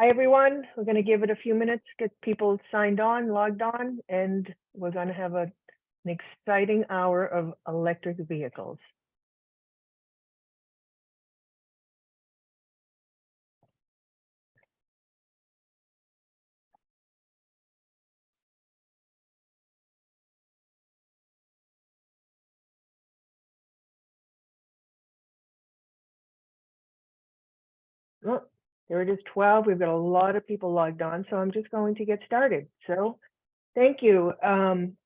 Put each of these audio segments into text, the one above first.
Hi, everyone. We're going to give it a few minutes, get people signed on, logged on, and we're going to have an exciting hour of electric vehicles. Oh, there it is, 12. We've got a lot of people logged on, so I'm just going to get started. So thank you.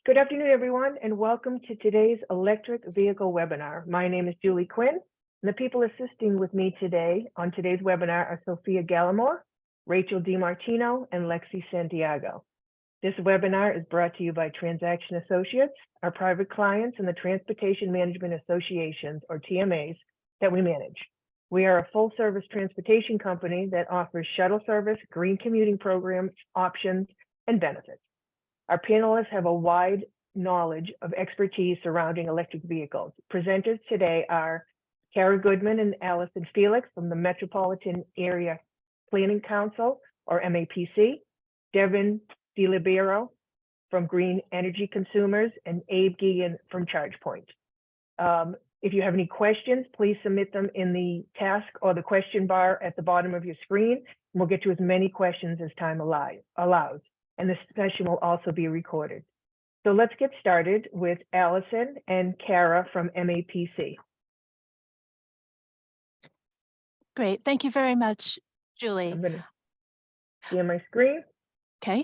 Good afternoon, everyone, and welcome to today's electric vehicle webinar. My name is Julie Quinn, and the people assisting with me today on today's webinar are Sophia Gallimore, Rachel DiMartino, and Lexi Santiago. This webinar is brought to you by Transaction Associates, our private clients, and the Transportation Management Associations, or TMAs, that we manage. We are a full-service transportation company that offers shuttle service, green commuting programs, options, and benefits. Our panelists have a wide knowledge of expertise surrounding electric vehicles. Presenters today are Kara Goodman and Allison Felix from the Metropolitan Area Planning Council, or MAPC, Devin DeLibero from Green Energy Consumers, and Abe Geegan from ChargePoint. If you have any questions, please submit them in the task or the question bar at the bottom of your screen, and we'll get to as many questions as time allows. And this session will also be recorded. So let's get started with Allison and Kara from MAPC. Great, thank you very much, Julie. I'm going to see on my screen. Okay,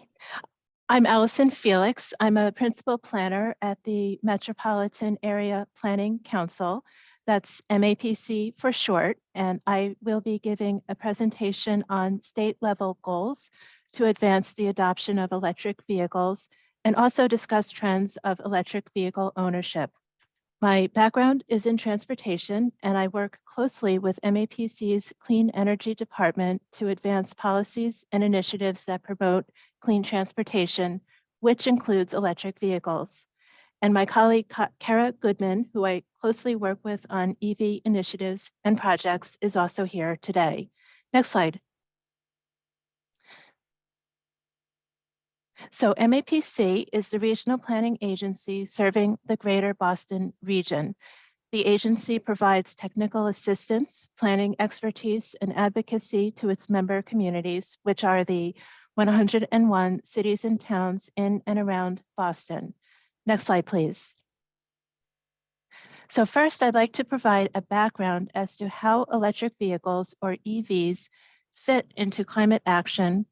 I'm Allison Felix. I'm a principal planner at the Metropolitan Area Planning Council. That's MAPC for short, and I will be giving a presentation on state level goals to advance the adoption of electric vehicles and also discuss trends of electric vehicle ownership. My background is in transportation, and I work closely with MAPC's Clean Energy Department to advance policies and initiatives that promote clean transportation, which includes electric vehicles. And my colleague, Kara Goodman, who I closely work with on EV initiatives and projects, is also here today. Next slide. So MAPC is the regional planning agency serving the greater Boston region. The agency provides technical assistance, planning expertise, and advocacy to its member communities, which are the 101 cities and towns in and around Boston. Next slide, please. So first, I'd like to provide a background as to how electric vehicles, or EVs, fit into climate action,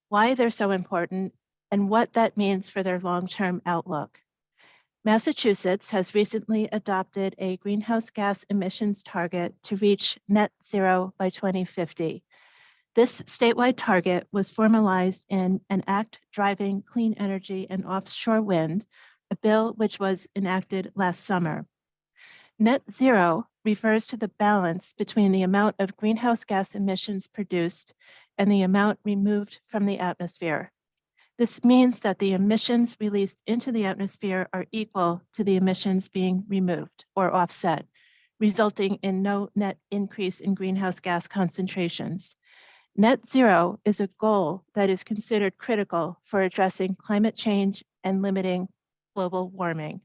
why they're so important, and what that means for their long-term outlook. Massachusetts has recently adopted a greenhouse gas emissions target to reach net zero by 2050. This statewide target was formalized in an act driving clean energy and offshore wind, a bill which was enacted last summer. Net zero refers to the balance between the amount of greenhouse gas emissions produced and the amount removed from the atmosphere. This means that the emissions released into the atmosphere are equal to the emissions being removed or offset, resulting in no net increase in greenhouse gas concentrations. Net zero is a goal that is considered critical for addressing climate change and limiting global warming.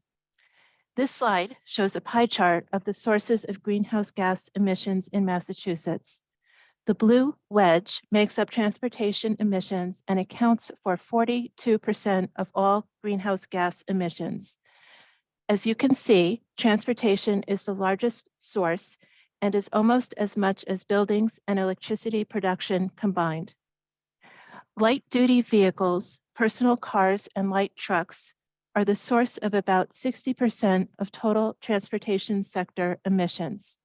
This slide shows a pie chart of the sources of greenhouse gas emissions in Massachusetts. The blue wedge makes up transportation emissions and accounts for 42% of all greenhouse gas emissions. As you can see, transportation is the largest source and is almost as much as buildings and electricity production combined. Light-duty vehicles, personal cars, and light trucks are the source of about 60% of total transportation sector emissions.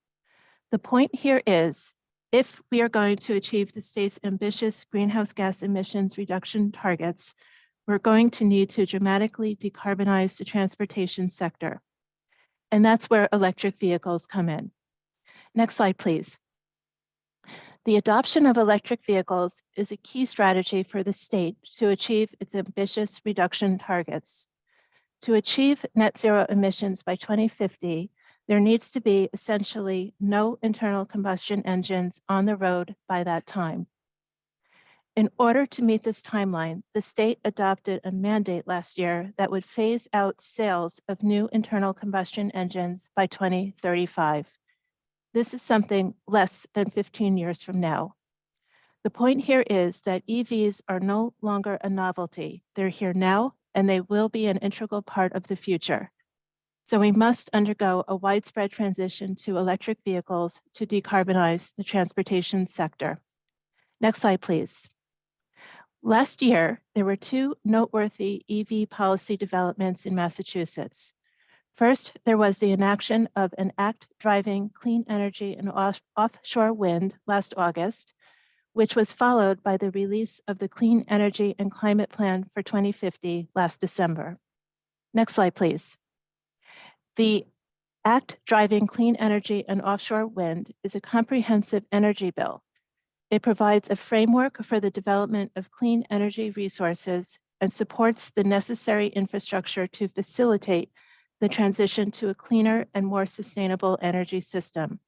The point here is, if we are going to achieve the state's ambitious greenhouse gas emissions reduction targets, we're going to need to dramatically decarbonize the transportation sector. And that's where electric vehicles come in. Next slide, please. The adoption of electric vehicles is a key strategy for the state to achieve its ambitious reduction targets. To achieve net zero emissions by 2050, there needs to be essentially no internal combustion engines on the road by that time. In order to meet this timeline, the state adopted a mandate last year that would phase out sales of new internal combustion engines by 2035. This is something less than 15 years from now. The point here is that EVs are no longer a novelty. They're here now, and they will be an integral part of the future. So we must undergo a widespread transition to electric vehicles to decarbonize the transportation sector. Next slide, please. Last year, there were two noteworthy EV policy developments in Massachusetts. First, there was the enaction of an act driving clean energy and offshore wind last August, which was followed by the release of the Clean Energy and Climate Plan for 2050 last December. Next slide, please. The Act Driving Clean Energy and Offshore Wind is a comprehensive energy bill. It provides a framework for the development of clean energy resources and supports the necessary infrastructure to facilitate the transition to a cleaner and more sustainable energy system.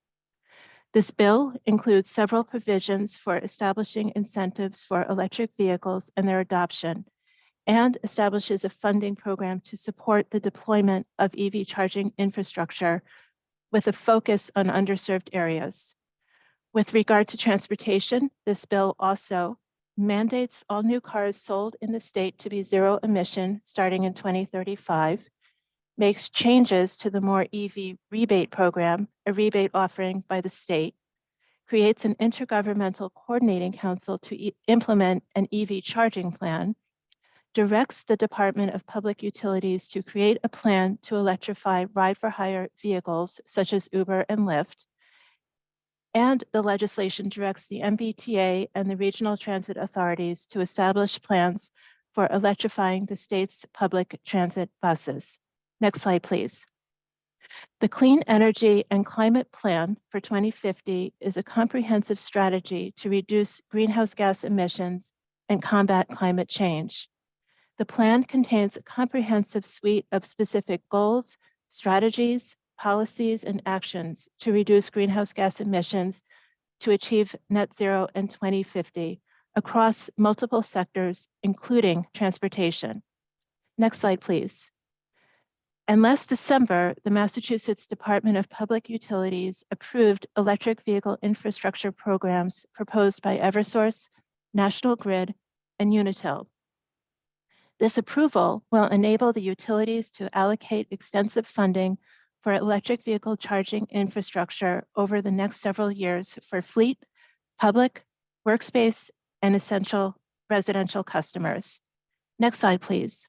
This bill includes several provisions for establishing incentives for electric vehicles and their adoption, and establishes a funding program to support the deployment of EV charging infrastructure with a focus on underserved areas. With regard to transportation, this bill also mandates all new cars sold in the state to be zero emission starting in 2035, makes changes to the MOR-EV rebate program, a rebate offering by the state, creates an intergovernmental coordinating council to implement an EV charging plan, directs the Department of Public Utilities to create a plan to electrify ride-for-hire vehicles such as Uber and Lyft, and the legislation directs the MBTA and the regional transit authorities to establish plans for electrifying the state's public transit buses. Next slide, please. The Clean Energy and Climate Plan for 2050 is a comprehensive strategy to reduce greenhouse gas emissions and combat climate change. The plan contains a comprehensive suite of specific goals, strategies, policies, and actions to reduce greenhouse gas emissions to achieve net zero in 2050 across multiple sectors, including transportation. Next slide, please. And last December, the Massachusetts Department of Public Utilities approved electric vehicle infrastructure programs proposed by Eversource, National Grid, and Unitil. This approval will enable the utilities to allocate extensive funding for electric vehicle charging infrastructure over the next several years for fleet, public, workspace, and essential residential customers. Next slide, please.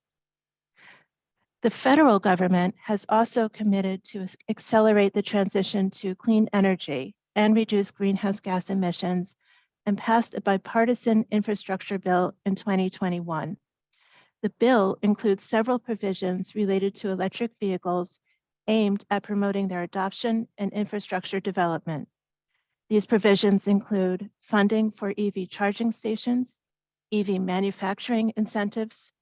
The federal government has also committed to accelerate the transition to clean energy and reduce greenhouse gas emissions and passed a bipartisan infrastructure bill in 2021. The bill includes several provisions related to electric vehicles aimed at promoting their adoption and infrastructure development. These provisions include funding for EV charging stations, EV manufacturing incentives,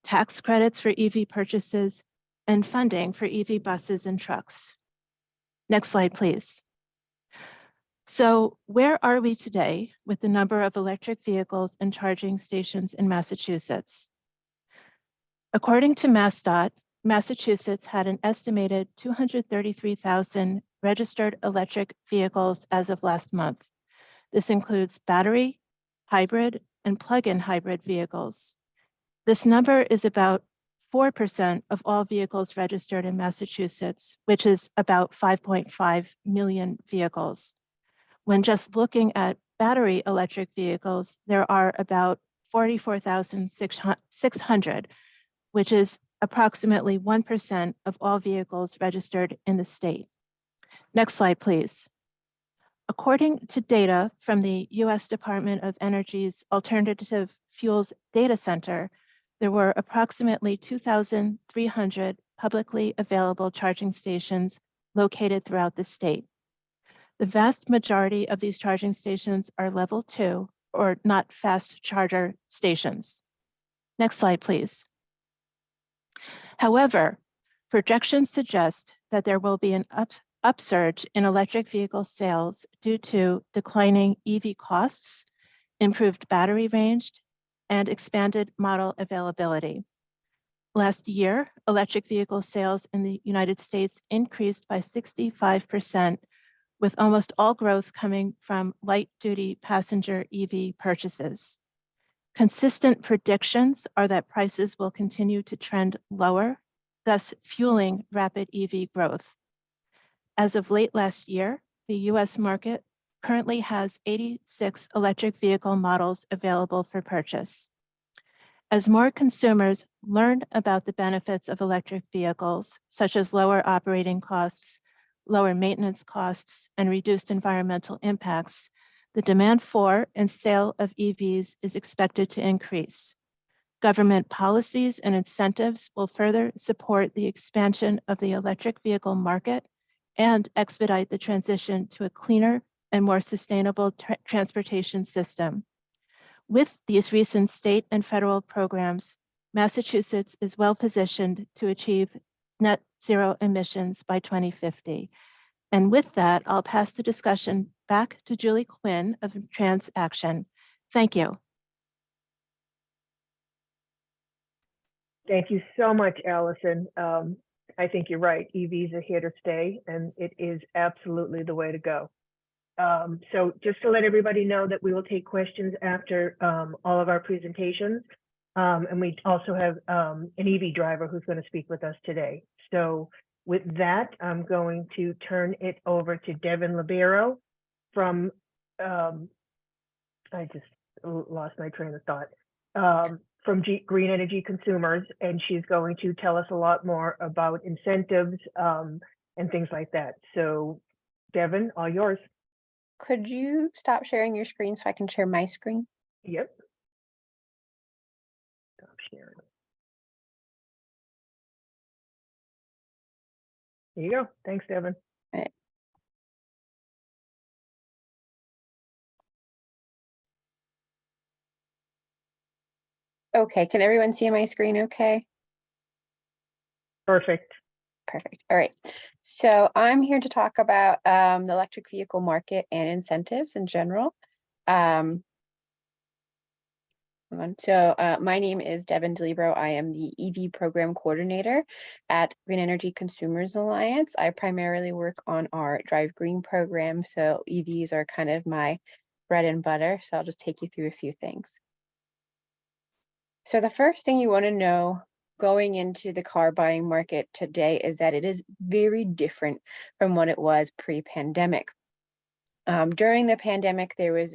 tax credits for EV purchases, and funding for EV buses and trucks. Next slide, please. So where are we today with the number of electric vehicles and charging stations in Massachusetts? According to MassDOT, Massachusetts had an estimated 233,000 registered electric vehicles as of last month. This includes battery, hybrid, and plug-in hybrid vehicles. This number is about 4% of all vehicles registered in Massachusetts, which is about 5.5 million vehicles. When just looking at battery electric vehicles, there are about 44,600, which is approximately 1% of all vehicles registered in the state. Next slide, please. According to data from the U.S. Department of Energy's Alternative Fuels Data Center, there were approximately 2,300 publicly available charging stations located throughout the state. The vast majority of these charging stations are level 2 or not fast charger stations. Next slide, please. However, projections suggest that there will be an upsurge in electric vehicle sales due to declining EV costs, improved battery range, and expanded model availability. Last year, electric vehicle sales in the United States increased by 65%, with almost all growth coming from light-duty passenger EV purchases. Consistent predictions are that prices will continue to trend lower, thus fueling rapid EV growth. As of late last year, the US market currently has 86 electric vehicle models available for purchase. As more consumers learn about the benefits of electric vehicles, such as lower operating costs, lower maintenance costs, and reduced environmental impacts, the demand for and sale of EVs is expected to increase. Government policies and incentives will further support the expansion of the electric vehicle market and expedite the transition to a cleaner and more sustainable transportation system. With these recent state and federal programs, Massachusetts is well positioned to achieve net zero emissions by 2050. And with that, I'll pass the discussion back to Julie Quinn of Transaction. Thank you. Thank you so much, Allison. I think you're right. EVs are here to stay, and it is absolutely the way to go. So just to let everybody know that we will take questions after all of our presentations. And we also have an EV driver who's going to speak with us today. So with that, I'm going to turn it over to Devin Libero from, I just lost my train of thought, from Green Energy Consumers, and she's going to tell us a lot more about incentives and things like that. So Devin, all yours. Could you stop sharing your screen so I can share my screen? Yep. Stop sharing. There you go. Thanks, Devin. All right. Okay, can everyone see my screen okay? Perfect. Perfect. All right. So I'm here to talk about the electric vehicle market and incentives in general. My name is Devin DeLibero. I am the EV program coordinator at Green Energy Consumers Alliance. I primarily work on our Drive Green program, so EVs are kind of my bread and butter. So I'll just take you through a few things. So the first thing you want to know going into the car buying market today is that it is very different from what it was pre-pandemic. During the pandemic, there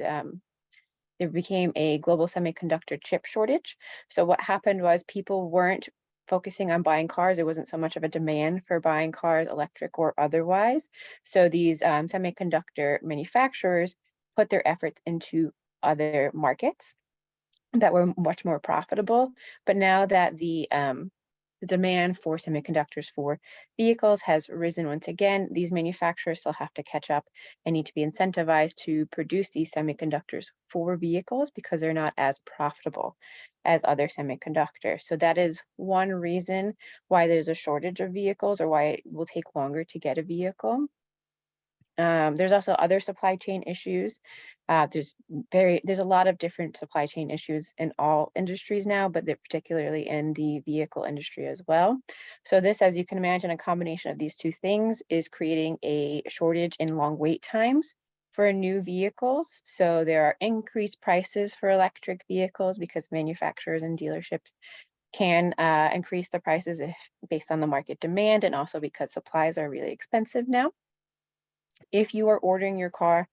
became a global semiconductor chip shortage. So what happened was people weren't focusing on buying cars. There wasn't so much of a demand for buying cars, electric or otherwise. So these semiconductor manufacturers put their efforts into other markets that were much more profitable. But now that the demand for semiconductors for vehicles has risen once again, these manufacturers still have to catch up and need to be incentivized to produce these semiconductors for vehicles because they're not as profitable as other semiconductors. So that is one reason why there's a shortage of vehicles or why it will take longer to get a vehicle. There's also other supply chain issues. There's a lot of different supply chain issues in all industries now, but they're particularly in the vehicle industry as well. So this, as you can imagine, a combination of these two things is creating a shortage in long wait times for new vehicles. So there are increased prices for electric vehicles because manufacturers and dealerships can increase the prices based on the market demand, and also because supplies are really expensive now. If you are ordering your car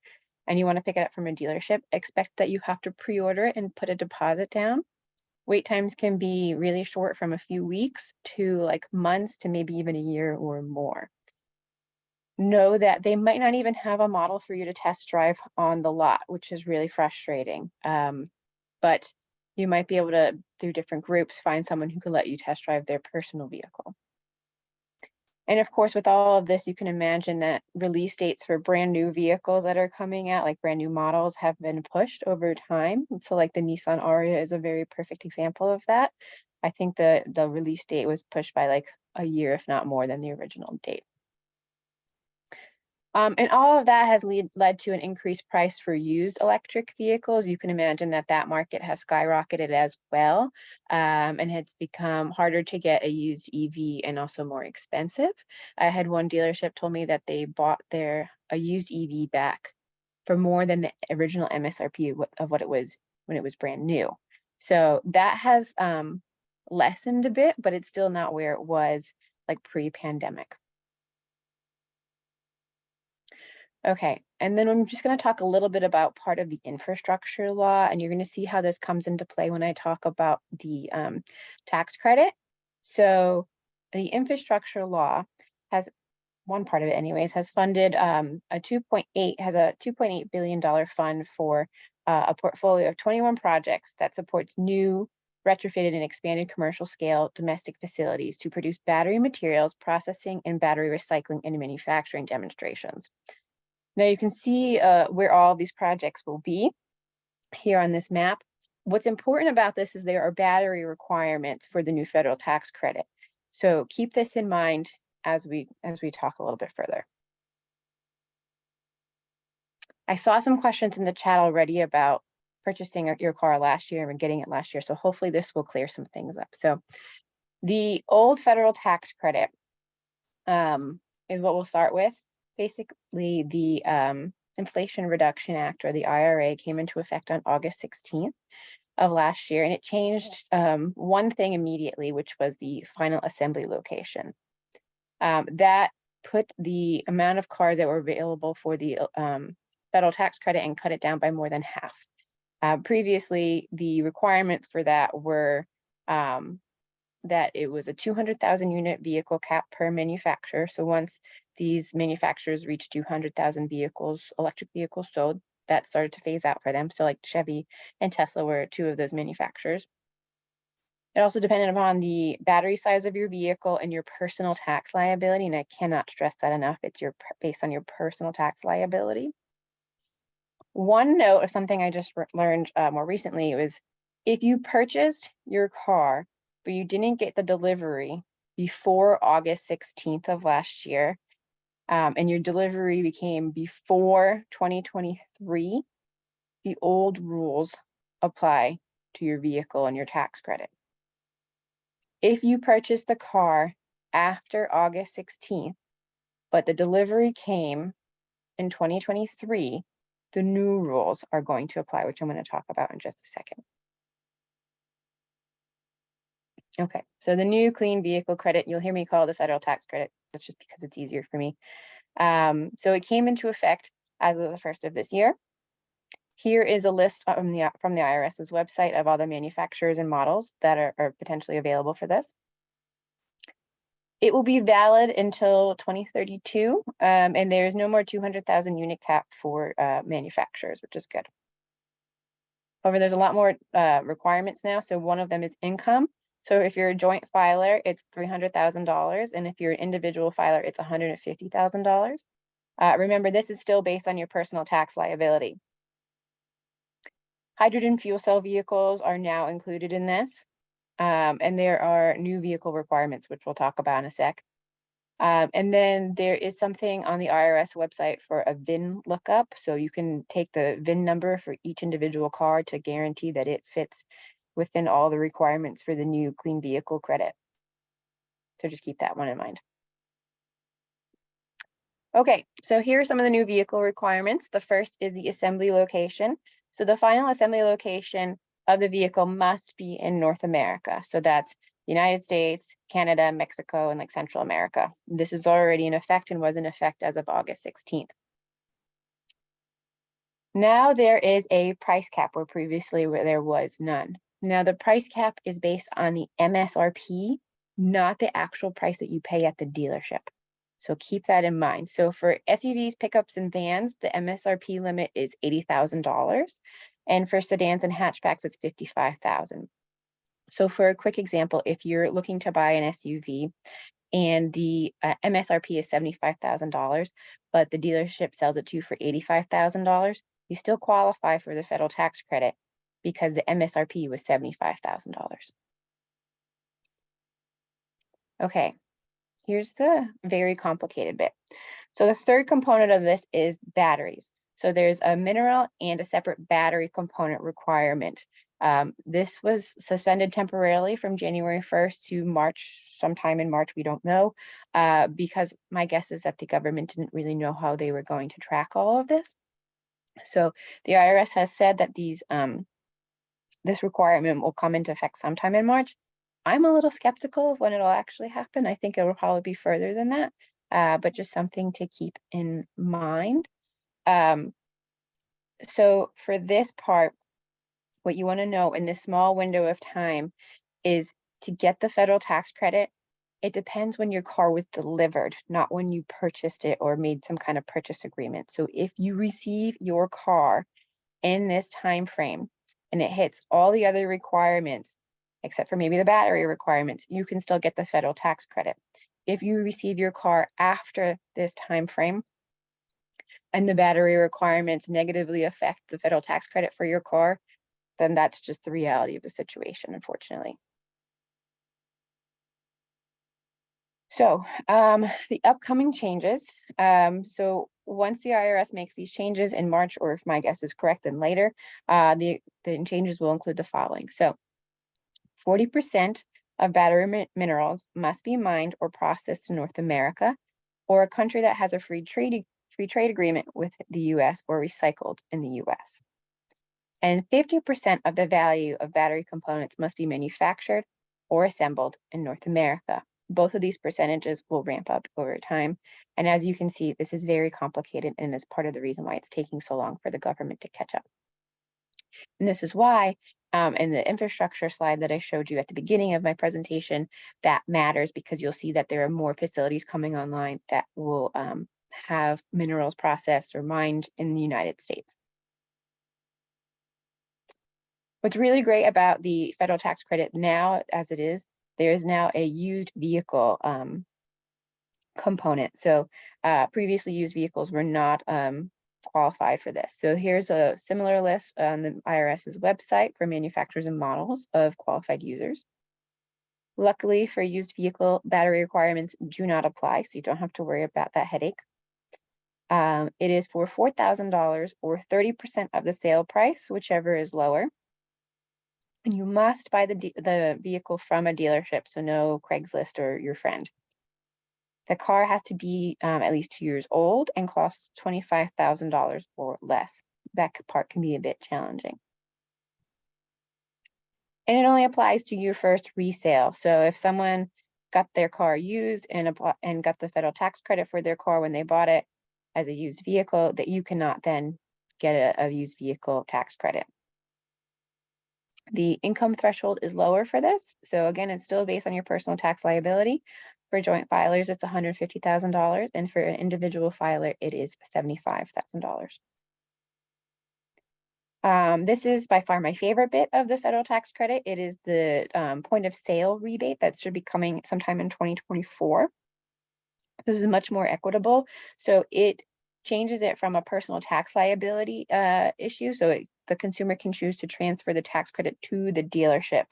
and you want to pick it up from a dealership, expect that you have to pre-order it and put a deposit down. Wait times can be really short, from a few weeks to like months to maybe even a year or more. Know that they might not even have a model for you to test drive on the lot, which is really frustrating. But you might be able to, through different groups, find someone who can let you test drive their personal vehicle. And of course, with all of this, you can imagine that release dates for brand new vehicles that are coming out, like brand new models, have been pushed over time. So like the Nissan Aria is a very perfect example of that. I think the release date was pushed by like a year, if not more, than the original date. And all of that has led to an increased price for used electric vehicles. You can imagine that that market has skyrocketed as well, and it's become harder to get a used EV and also more expensive. I had one dealership told me that they bought a used EV back for more than the original MSRP of what it was when it was brand new. So that has lessened a bit, but it's still not where it was like pre-pandemic. Okay, and then I'm just going to talk a little bit about part of the infrastructure law, and you're going to see how this comes into play when I talk about the tax credit. So the infrastructure law has, one part of it anyways, has funded a $2.8 billion fund for a portfolio of 21 projects that supports new, retrofitted and expanded commercial scale domestic facilities to produce battery materials, processing and battery recycling and manufacturing demonstrations. Now you can see where all these projects will be here on this map. What's important about this is there are battery requirements for the new federal tax credit. So keep this in mind as we talk a little bit further. I saw some questions in the chat already about purchasing your car last year and getting it last year. So hopefully this will clear some things up. So the old federal tax credit is what we'll start with. Basically, the Inflation Reduction Act, or the IRA, came into effect on August 16th of last year, and it changed one thing immediately, which was the final assembly location. That put the amount of cars that were available for the federal tax credit and cut it down by more than half. Previously, the requirements for that were that it was a 200,000 unit vehicle cap per manufacturer. So once these manufacturers reached 200,000 vehicles, electric vehicles sold, that started to phase out for them. So like Chevy and Tesla were two of those manufacturers. It also depended upon the battery size of your vehicle and your personal tax liability. And I cannot stress that enough. It's based on your personal tax liability. One note of something I just learned more recently was if you purchased your car, but you didn't get the delivery before August 16th of last year, and your delivery became before 2023, the old rules apply to your vehicle and your tax credit. If you purchased the car after August 16th, but the delivery came in 2023, the new rules are going to apply, which I'm going to talk about in just a second. Okay, so the new clean vehicle credit, you'll hear me call it the federal tax credit. That's just because it's easier for me. So it came into effect as of the 1st of this year. Here is a list from the IRS's website of all the manufacturers and models that are potentially available for this. It will be valid until 2032, and there is no more 200,000 unit cap for manufacturers, which is good. However, there's a lot more requirements now. So one of them is income. So if you're a joint filer, it's $300,000. And if you're an individual filer, it's $150,000. Remember, this is still based on your personal tax liability. Hydrogen fuel cell vehicles are now included in this. And there are new vehicle requirements, which we'll talk about in a sec. And then there is something on the IRS website for a VIN lookup. So you can take the VIN number for each individual car to guarantee that it fits within all the requirements for the new clean vehicle credit. So just keep that one in mind. Okay, so here are some of the new vehicle requirements. The first is the assembly location. So the final assembly location of the vehicle must be in North America. So that's the United States, Canada, Mexico, and like Central America. This is already in effect and was in effect as of August 16th. Now there is a price cap where previously there was none. Now the price cap is based on the MSRP, not the actual price that you pay at the dealership. So keep that in mind. So for SUVs, pickups, and vans, the MSRP limit is $80,000. And for sedans and hatchbacks, it's $55,000. So for a quick example, if you're looking to buy an SUV and the MSRP is $75,000, but the dealership sells it to you for $85,000, you still qualify for the federal tax credit because the MSRP was $75,000. Okay, here's the very complicated bit. So the third component of this is batteries. So there's a mineral and a separate battery component requirement. This was suspended temporarily from January 1st to March, sometime in March, we don't know, because my guess is that the government didn't really know how they were going to track all of this. So the IRS has said that this requirement will come into effect sometime in March. I'm a little skeptical of when it'll actually happen. I think it'll probably be further than that, but just something to keep in mind. So for this part, what you want to know in this small window of time is to get the federal tax credit. It depends when your car was delivered, not when you purchased it or made some kind of purchase agreement. So if you receive your car in this time frame and it hits all the other requirements, except for maybe the battery requirements, you can still get the federal tax credit. If you receive your car after this time frame and the battery requirements negatively affect the federal tax credit for your car, then that's just the reality of the situation, unfortunately. So the upcoming changes. So once the IRS makes these changes in March, or if my guess is correct, then later, the changes will include the following. So 40% of battery minerals must be mined or processed in North America, or a country that has a free trade agreement with the US, or recycled in the US. And 50% of the value of battery components must be manufactured or assembled in North America. Both of these percentages will ramp up over time. And as you can see, this is very complicated, and is part of the reason why it's taking so long for the government to catch up. And this is why in the infrastructure slide that I showed you at the beginning of my presentation, that matters, because you'll see that there are more facilities coming online that will have minerals processed or mined in the United States. What's really great about the federal tax credit now, as it is, there is now a used vehicle component. So previously used vehicles were not qualified for this. So here's a similar list on the IRS's website for manufacturers and models of qualified users. Luckily for used vehicle, battery requirements do not apply, so you don't have to worry about that headache. It is for $4,000 or 30% of the sale price, whichever is lower. And you must buy the vehicle from a dealership, so no Craigslist or your friend. The car has to be at least 2 years old and cost $25,000 or less. That part can be a bit challenging. And it only applies to your first resale. So if someone got their car used and got the federal tax credit for their car when they bought it as a used vehicle, that you cannot then get a used vehicle tax credit. The income threshold is lower for this. So again, it's still based on your personal tax liability. For joint filers, it's $150,000, and for an individual filer, it is $75,000. This is by far my favorite bit of the federal tax credit. It is the point of sale rebate that should be coming sometime in 2024. This is much more equitable. So it changes it from a personal tax liability issue. So the consumer can choose to transfer the tax credit to the dealership.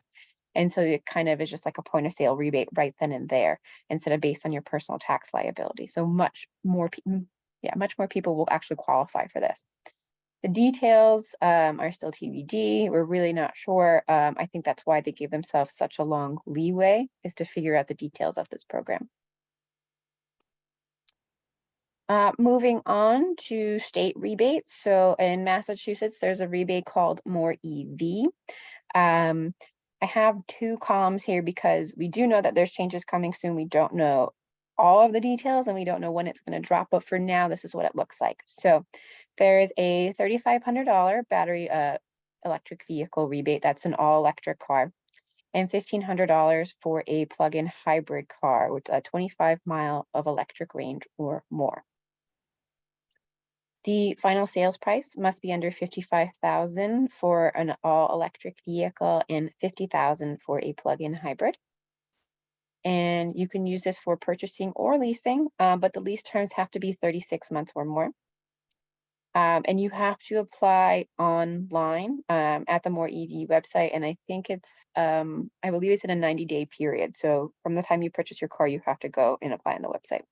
And so it kind of is just like a point of sale rebate right then and there, instead of based on your personal tax liability. So much more people will actually qualify for this. The details are still TBD. We're really not sure. I think that's why they gave themselves such a long leeway, is to figure out the details of this program. Moving on to state rebates. So in Massachusetts, there's a rebate called MOR-EV. I have 2 columns here because we do know that there's changes coming soon. We don't know all of the details and we don't know when it's going to drop, but for now, this is what it looks like. So there is a $3,500 battery electric vehicle rebate. That's an all electric car, and $1,500 for a plug-in hybrid car with a 25 mile of electric range or more. The final sales price must be under $55,000 for an all-electric vehicle and $50,000 for a plug-in hybrid. And you can use this for purchasing or leasing, but the lease terms have to be 36 months or more. And you have to apply online at the MOR-EV website. And I think it's, I believe it's in a 90-day period. So from the time you purchase your car, you have to go and apply on the website.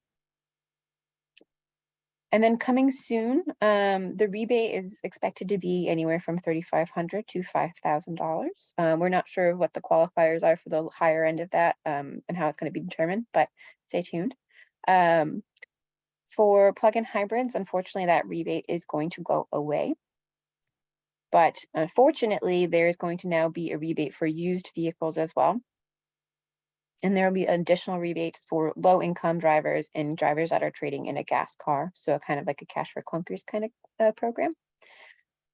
And then coming soon, the rebate is expected to be anywhere from $3,500 to $5,000. We're not sure what the qualifiers are for the higher end of that and how it's going to be determined, but stay tuned. For plug-in hybrids, unfortunately, that rebate is going to go away. But unfortunately, there is going to now be a rebate for used vehicles as well. And there will be additional rebates for low-income drivers and drivers that are trading in a gas car. So kind of like a cash for clunkers kind of program.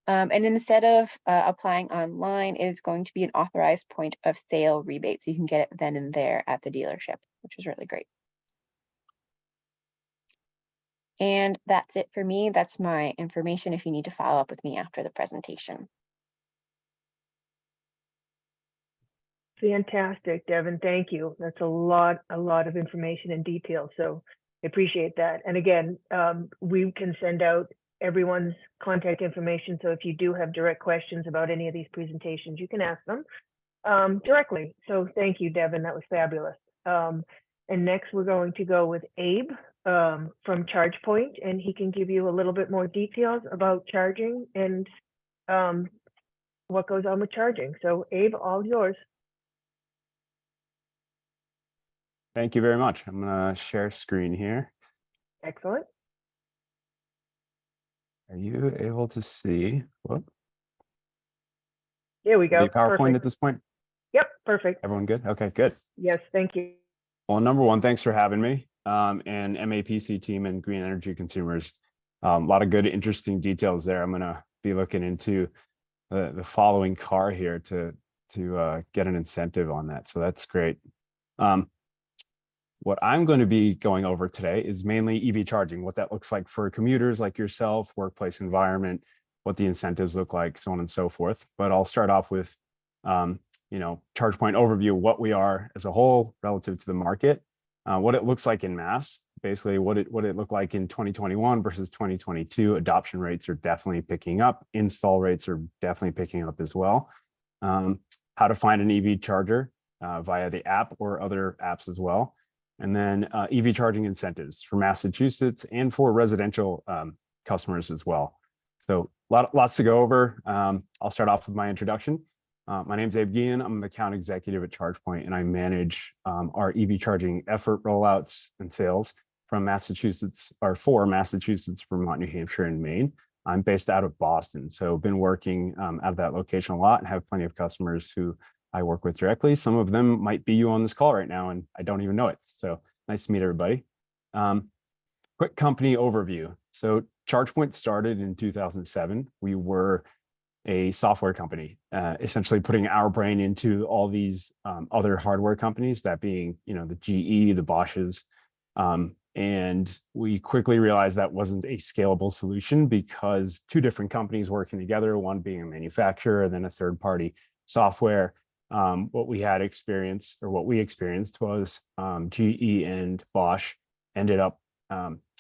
And instead of applying online, it is going to be an authorized point of sale rebate. So you can get it then and there at the dealership, which is really great. And that's it for me. That's my information if you need to follow up with me after the presentation. Fantastic, Devin. Thank you. That's a lot of information and detail. So I appreciate that. And again, we can send out everyone's contact information. So if you do have direct questions about any of these presentations, you can ask them directly. So thank you, Devin. That was fabulous. And next, we're going to go with Abe from ChargePoint, and he can give you a little bit more details about charging and what goes on with charging. So Abe, all yours. Thank you very much. I'm going to share screen here. Excellent. Are you able to see? Whoop. Here we go. The PowerPoint Perfect. at this point? Yep, perfect. Everyone good? Okay, good. Yes, thank you. Well, number one, thanks for having me and MAPC team and Green Energy Consumers. A lot of good, interesting details there. I'm going to be looking into the following car here to get an incentive on that. So that's great. What I'm going to be going over today is mainly EV charging, what that looks like for commuters like yourself, workplace environment, what the incentives look like, so on and so forth. But I'll start off with, ChargePoint overview, what we are as a whole relative to the market, what it looks like in mass, basically what it looked like in 2021 versus 2022. Adoption rates are definitely picking up. Install rates are definitely picking up as well. How to find an EV charger via the app or other apps as well. And then EV charging incentives for Massachusetts and for residential customers as well. So lots to go over. I'll start off with my introduction. My name is Abe Guillen. I'm an account executive at ChargePoint, and I manage our EV charging effort rollouts and sales from Massachusetts, or for Massachusetts, Vermont, New Hampshire, and Maine. I'm based out of Boston, so been working out of that location a lot and have plenty of customers who I work with directly. Some of them might be you on this call right now, and I don't even know it. So nice to meet everybody. Quick company overview. So ChargePoint started in 2007. We were a software company, essentially putting our brain into all these other hardware companies, that being, the GE, the Bosches. And we quickly realized that wasn't a scalable solution because two different companies working together, one being a manufacturer and then a third-party software. What we experienced was GE and Bosch ended up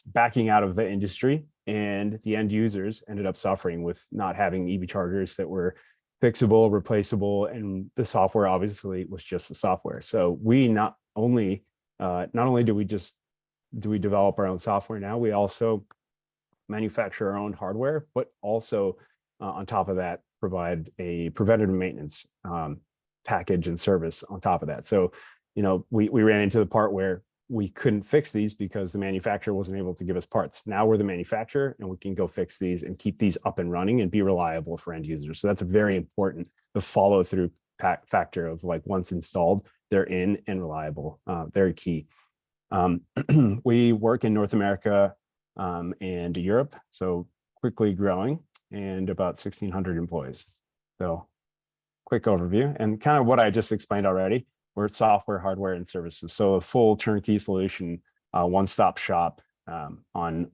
backing out of the industry, and the end users ended up suffering with not having EV chargers that were fixable, replaceable, and the software obviously was just the software. So we not only do we develop our own software now, we also manufacture our own hardware, but also on top of that, provide a preventative maintenance package and service on top of that. So, we ran into the part where we couldn't fix these because the manufacturer wasn't able to give us parts. Now we're the manufacturer and we can go fix these and keep these up and running and be reliable for end users. So that's very important, the follow through factor of like once installed, they're in and reliable, very key. We work in North America and Europe, so quickly growing, and about 1,600 employees. So quick overview and kind of what I just explained already. We're software, hardware, and services. So a full turnkey solution, one-stop shop on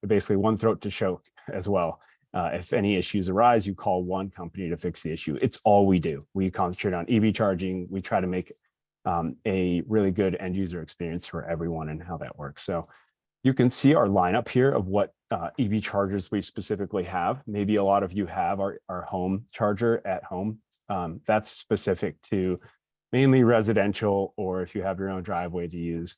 basically one throat to choke as well. If any issues arise, you call one company to fix the issue. It's all we do. We concentrate on EV charging. We try to make a really good end user experience for everyone and how that works. So you can see our lineup here of what EV chargers we specifically have. Maybe a lot of you have our home charger at home. That's specific to mainly residential, or if you have your own driveway to use.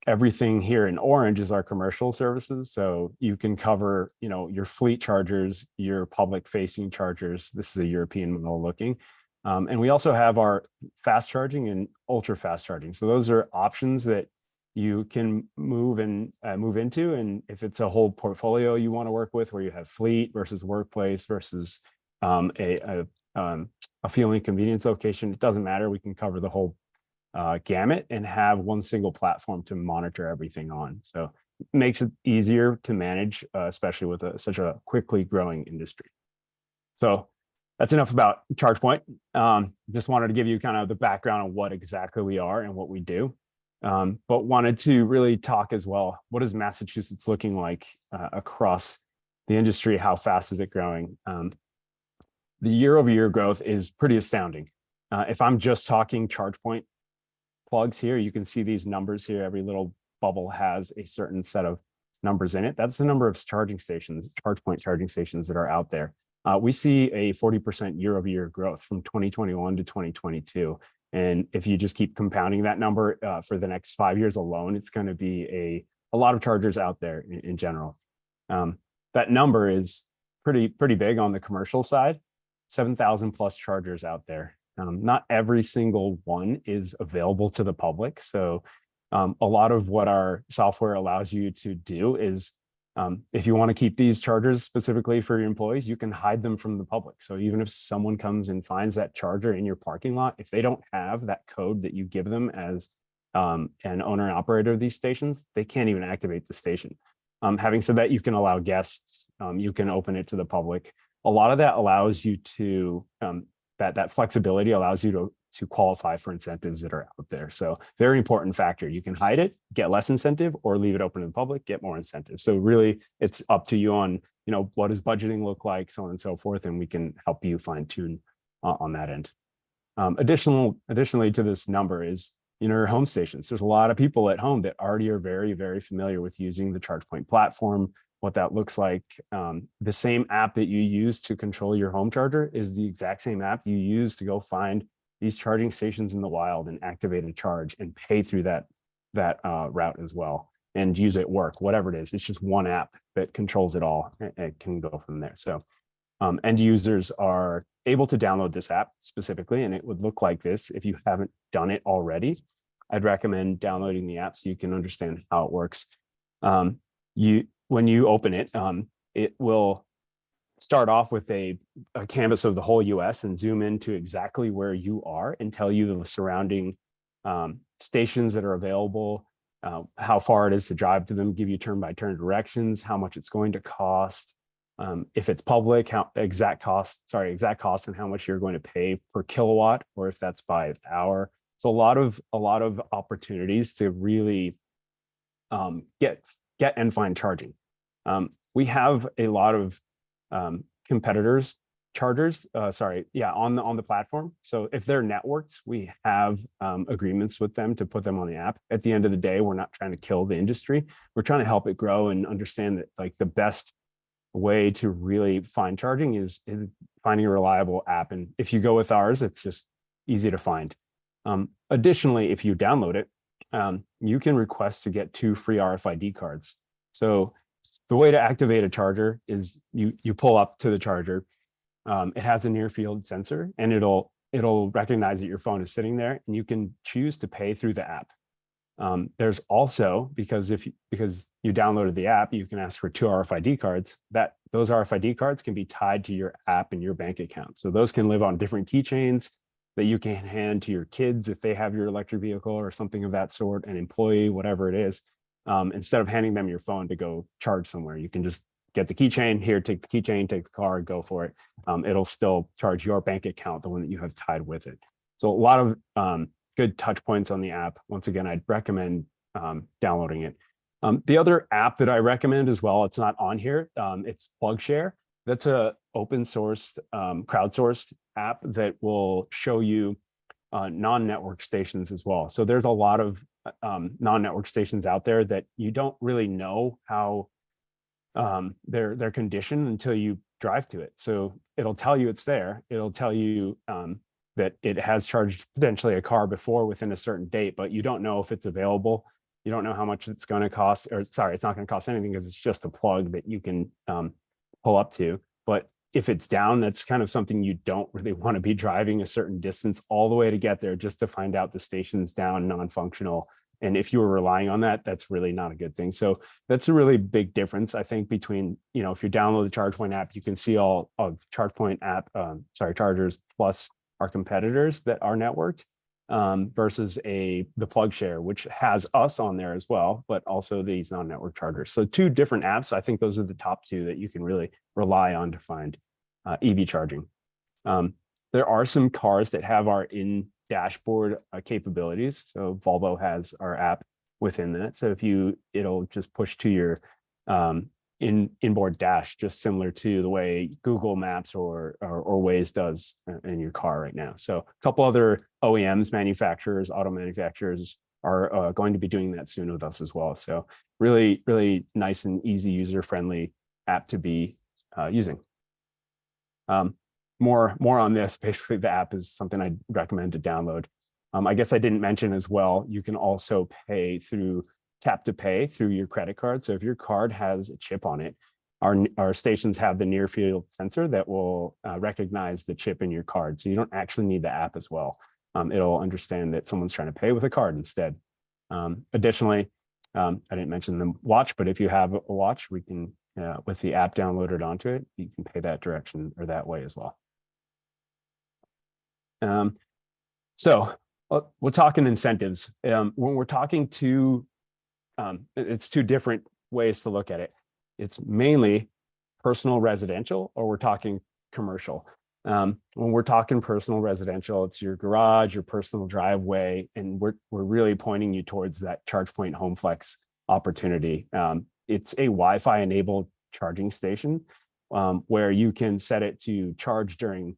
everything here in orange is our commercial services. So you can cover, your fleet chargers, your public facing chargers. This is a European model looking. And we also have our fast charging and ultra fast charging. So those are options that you can move into. And if it's a whole portfolio you want to work with, where you have fleet versus workplace versus a fueling convenience location, it doesn't matter. We can cover the whole gamut and have one single platform to monitor everything on. So it makes it easier to manage, especially with such a quickly growing industry. So that's enough about ChargePoint. Just wanted to give you kind of the background on what exactly we are and what we do. But wanted to really talk as well. What is Massachusetts looking like across the industry? How fast is it growing? The year-over-year growth is pretty astounding. If I'm just talking ChargePoint plugs here, you can see these numbers here. Every little bubble has a certain set of numbers in it. That's the number of charging stations, ChargePoint charging stations that are out there. We see a 40% year-over-year growth from 2021 to 2022. And if you just keep compounding that number for the next 5 years alone, it's going to be a lot of chargers out there in general. That number is pretty big on the commercial side, 7,000 plus chargers out there. Not every single one is available to the public. So a lot of what our software allows you to do is, if you want to keep these chargers specifically for your employees, you can hide them from the public. So even if someone comes and finds that charger in your parking lot, if they don't have that code that you give them as an owner and operator of these stations, they can't even activate the station. Having said that, you can allow guests, you can open it to the public. A lot of that allows you to, that flexibility allows you to qualify for incentives that are out there. So very important factor. You can hide it, get less incentive, or leave it open to the public, get more incentive. So really it's up to you on, what does budgeting look like, so on and so forth, and we can help you fine tune on that end. Additionally to this number is, your home stations. There's a lot of people at home that already are very, very familiar with using the ChargePoint platform, what that looks like. The same app that you use to control your home charger is the exact same app you use to go find these charging stations in the wild and activate a charge and pay through that route as well, and use it at work, whatever it is. It's just one app that controls it all. It can go from there. So end users are able to download this app specifically, and it would look like this. If you haven't done it already, I'd recommend downloading the app so you can understand how it works. When you open it, it will start off with a canvas of the whole US and zoom into exactly where you are and tell you the surrounding stations that are available, how far it is to drive to them, give you turn-by-turn directions, how much it's going to cost, if it's public, exact cost and how much you're going to pay per kilowatt, or if that's by hour. So a lot of opportunities to really get and find charging. We have a lot of competitors chargers on the platform. So if they're networked, we have agreements with them to put them on the app. At the end of the day, we're not trying to kill the industry. We're trying to help it grow and understand that, like, the best way to really find charging is finding a reliable app. And if you go with ours, it's just easy to find. Additionally, if you download it, you can request to get 2 free RFID cards. So the way to activate a charger is you pull up to the charger. It has a near field sensor, and it'll recognize that your phone is sitting there, and you can choose to pay through the app. There's also, because you downloaded the app, you can ask for 2 RFID cards. Those RFID cards can be tied to your app and your bank account. So those can live on different keychains that you can hand to your kids if they have your electric vehicle or something of that sort, an employee, whatever it is. Instead of handing them your phone to go charge somewhere, you can just get the keychain here, take the keychain, take the card, go for it. It'll still charge your bank account, the one that you have tied with it. So a lot of good touch points on the app. Once again, I'd recommend downloading it. The other app that I recommend as well, it's not on here, it's PlugShare. That's a open source, crowdsourced app that will show you non-network stations as well. So there's a lot of non-network stations out there that you don't really know how they're conditioned until you drive to it. So it'll tell you it's there. It'll tell you that it has charged potentially a car before within a certain date, but you don't know if it's available. You don't know how much it's going to cost, or sorry, it's not going to cost anything because it's just a plug that you can pull up to. But if it's down, that's kind of something you don't really want to be driving a certain distance all the way to get there just to find out the station's down, non-functional. And if you were relying on that, that's really not a good thing. So that's a really big difference, I think, between, if you download the ChargePoint app, you can see all of ChargePoint app, chargers plus our competitors that are networked, versus the plug share, which has us on there as well, but also these non-network chargers. So two different apps. I think those are the top two that you can really rely on to find EV charging. There are some cars that have our in-dashboard capabilities. So Volvo has our app within that. So it'll just push to your inboard dash, just similar to the way Google Maps or Waze does in your car right now. So a couple other OEMs, manufacturers, auto manufacturers are going to be doing that soon with us as well. So really, really nice and easy, user-friendly app to be using. More on this. Basically, the app is something I'd recommend to download. I guess I didn't mention as well, you can also pay through tap to pay through your credit card. So if your card has a chip on it, our stations have the near field sensor that will recognize the chip in your card. So you don't actually need the app as well. It'll understand that someone's trying to pay with a card instead. Additionally, I didn't mention the watch, but if you have a watch, we can, with the app downloaded onto it, you can pay that direction or that way as well. So we're talking incentives. When we're talking to it's two different ways to look at it. It's mainly personal residential, or we're talking commercial. When we're talking personal residential, it's your garage, your personal driveway, and we're really pointing you towards that ChargePoint HomeFlex opportunity. It's a Wi-Fi enabled charging station where you can set it to charge to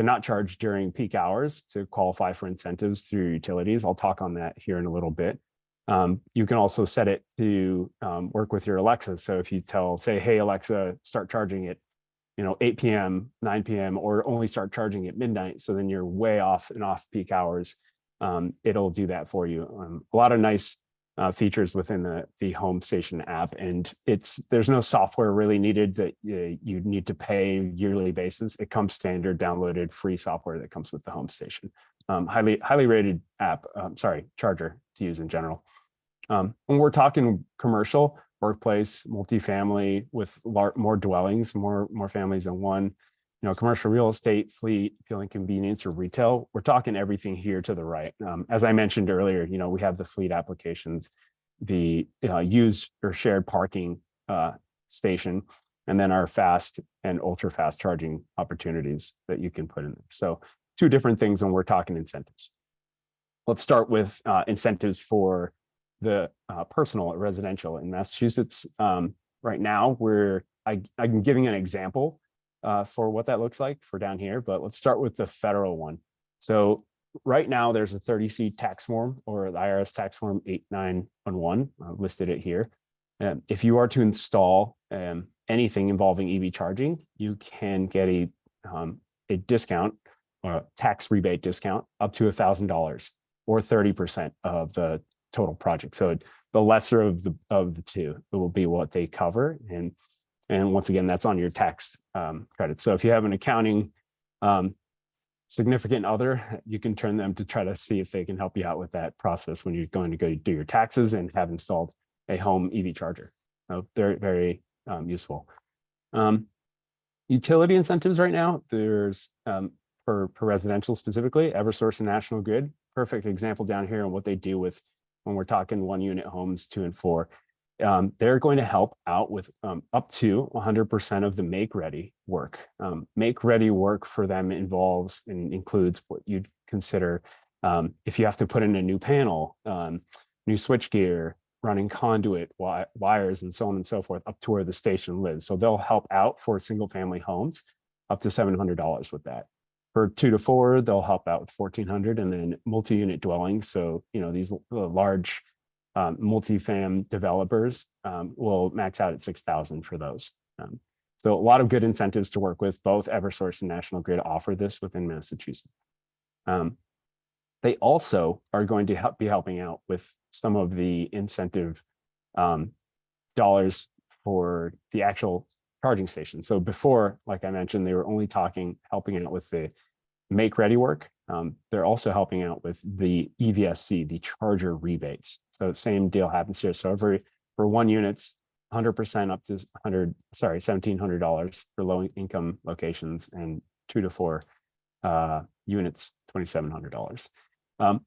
not charge during peak hours to qualify for incentives through utilities. I'll talk on that here in a little bit. You can also set it to work with your Alexa. So if you say, hey, Alexa, start charging at 8 p.m., 9 p.m., or only start charging at midnight, so then you're way off in off-peak hours, it'll do that for you. A lot of nice features within the home station app, and there's no software really needed that you need to pay yearly basis. It comes standard downloaded free software that comes with the home station. Highly rated app, charger to use in general. When we're talking commercial, workplace, multifamily with more dwellings, more families than one, commercial real estate, fleet, appealing convenience, or retail, we're talking everything here to the right. As I mentioned earlier, we have the fleet applications, the used or shared parking station, and then our fast and ultra fast charging opportunities that you can put in there. So two different things when we're talking incentives. Let's start with incentives for the personal residential in Massachusetts. Right now, I'm giving an example for what that looks like for down here, but let's start with the federal one. So right now there's a 30C tax form, or the IRS tax form 8911, listed it here. If you are to install anything involving EV charging, you can get a discount, or tax rebate discount, up to $1,000 or 30% of the total project. So the lesser of the two, it will be what they cover. And once again, that's on your tax credit. So if you have an accounting significant other, you can turn them to try to see if they can help you out with that process when you're going to go do your taxes and have installed a home EV charger. So very, very useful. Utility incentives right now, there's for residential specifically, Eversource and National Grid. Perfect example down here on what they do with when we're talking 1-unit homes 2 and 4. They're going to help out with up to 100% of the make-ready work. Make-ready work for them involves and includes what you'd consider if you have to put in a new panel, new switchgear, running conduit, wires, and so on and so forth, up to where the station lives. So they'll help out for single-family homes up to $700 with that. For 2 to 4, they'll help out with $1,400, and then multi-unit dwellings. So these large multi-fam developers will max out at $6,000 for those. So a lot of good incentives to work with. Both Eversource and National Grid offer this within Massachusetts. They also are going to be helping out with some of the incentive dollars for the actual charging station. So before, like I mentioned, they were only helping out with the make ready work. They're also helping out with the EVSC, the charger rebates. So same deal happens here. So for 1 unit's 100% up to $1,700 for low income locations, and 2 to 4 units, $2,700.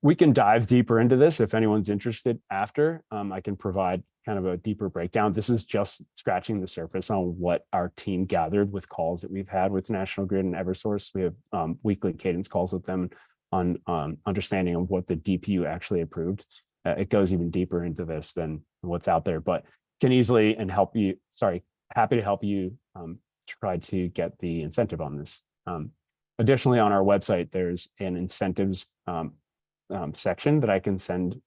We can dive deeper into this if anyone's interested after. I can provide kind of a deeper breakdown. This is just scratching the surface on what our team gathered with calls that we've had with National Grid and Eversource. We have weekly cadence calls with them on understanding of what the DPU actually approved. It goes even deeper into this than what's out there, but can easily and happy to help you try to get the incentive on this. Additionally, on our website, there's an incentives section that I can send